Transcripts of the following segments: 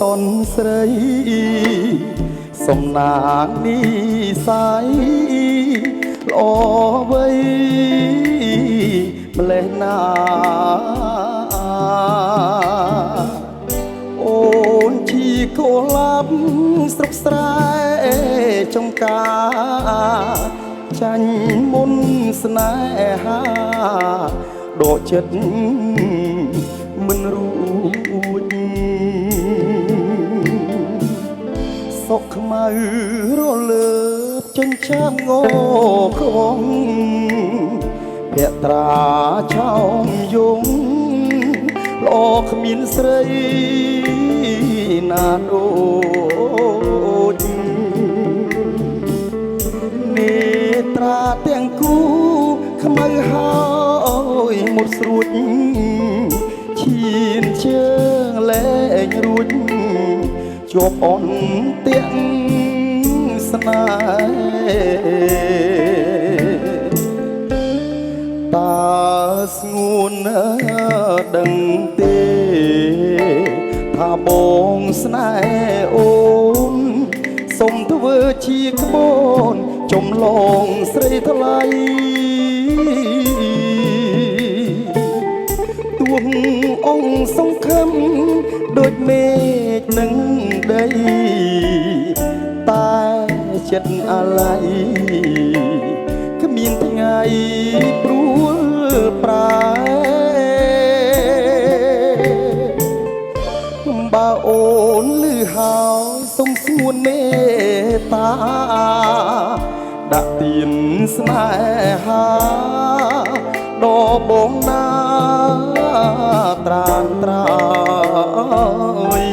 តនស្រីសំណាងនេះសាយល្អវៃម្លេះណាអូនជាកូលាប់ស្រុកស្រែចំការចាញ់មុនស្នេហាដកចិត្តមិនរួចសុខខ្មៅរលើបចិញ្ចាំងខ្វងភក្ត្រាឆោមយងល្អគ្មានស្រីណាដូចនេត្រាទាំងគូខ្មៅហើយមុតស្រួចឈានជើងលែងរួចជាប់អន់ទាំងស្នេហ៍តាស្ងួនដឹងទេថាបងស្នេហ៍អូនសុំធ្វើជាក្បូនចំឡងស្រីថ្លៃទួងអង្គសង្ឃឹមដូចមេឃនឹងដីតែចិត្តអាឡ័យគ្មានថ្ងៃព្រួលប្រែបើអូនលឺហើយសុំស្ងួនមេត្តាដាក់ទៀនស្នេហាដល់បងណាត្រានត្រើយ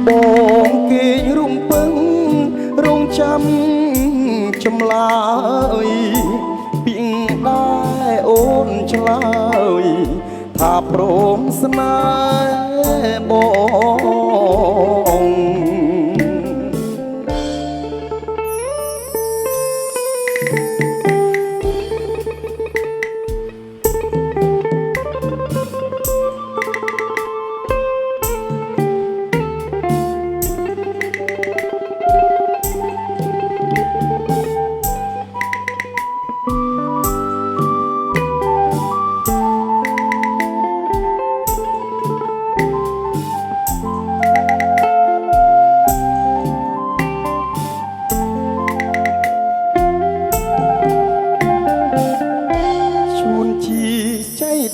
បងគេងរំពឹងរងចាំចម្លើយពីងដែរអូនឆ្លើយថាព្រមស្នេហ៍បង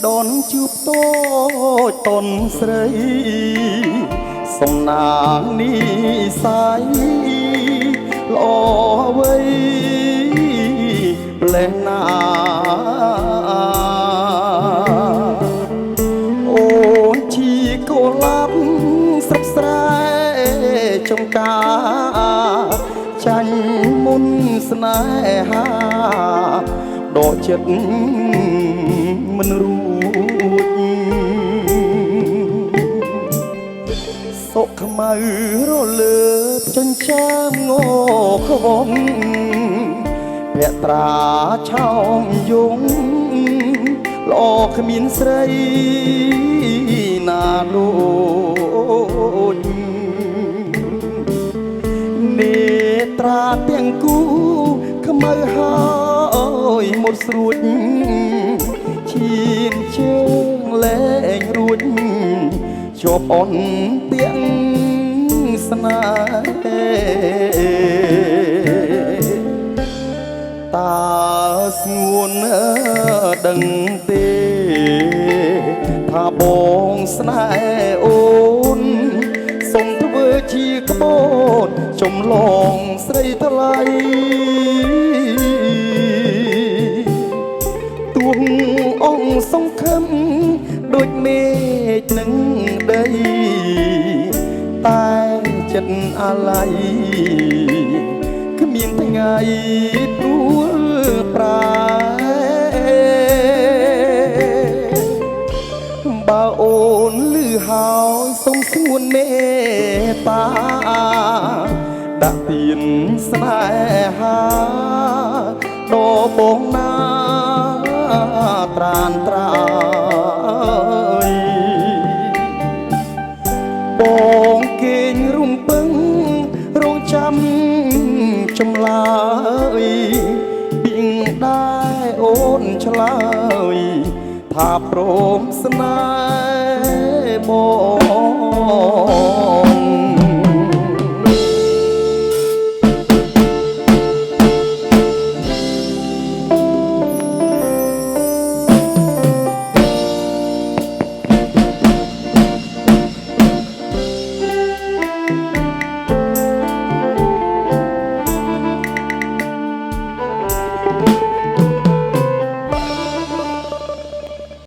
ដនជួបតូចតនស្រីសំណាងនេះសាយល្អវៃផ្លេះណាអូនជាកូលាប់ស្រុកស្រែចំការចាញ់មុនស្នេហាដកចិត្តមិនរួចសុខខ្មៅរលើបចិញ្ចាំងខ្វងភក្ត្រាឆោមយងល្អគ្មានស្រីណាដូចនេត្រាទាំងគូខ្មៅហើយមុតស្រួចឈានជើងលែងរួចជាប់អន់ទាំងស្នេហ៍តាស្ងួនដឹងទេថាបងស្នេហ៍អូនសុំធ្វើជាក្បូនចំឡងស្រីថ្លៃទួងអង្គសង្ឃឹមដូចមេឃនឹងដីតែចិត្តអាឡ័យគ្មានថ្ងៃព្រួលប្រែបើអូនលឺហើយសុំស្ងួនមេត្តាដាក់ទៀនស្នេហាដល់បងណាត្រានត្រើយ ងគេងរំពឹងរងចាំចម្លើយពីងដែរអូនឆ្លើយថាព្រមស្នេហ៍បង